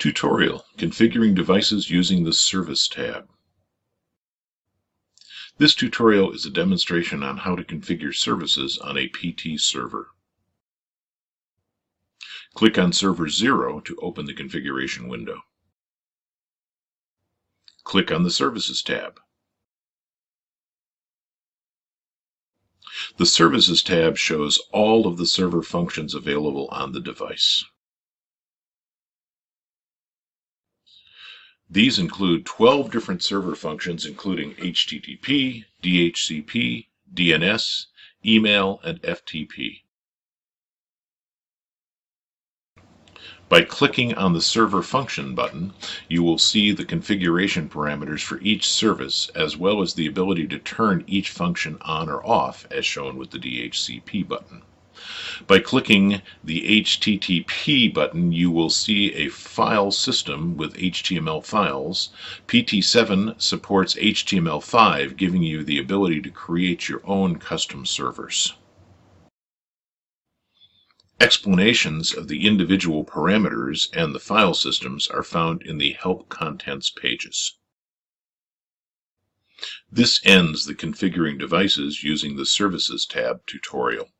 Tutorial: Configuring devices using the Service tab. This tutorial is a demonstration on how to configure services on a PT server. Click on Server 0 to open the configuration window. Click on the Services tab. The Services tab shows all of the server functions available on the device. These include 12 different server functions including HTTP, DHCP, DNS, email, and FTP. By clicking on the Server Function button, you will see the configuration parameters for each service as well as the ability to turn each function on or off as shown with the DHCP button. By clicking the HTTP button, you will see a file system with HTML files. PT7 supports HTML5, giving you the ability to create your own custom servers. Explanations of the individual parameters and the file systems are found in the Help Contents pages. This ends the Configuring Devices using the Services tab tutorial.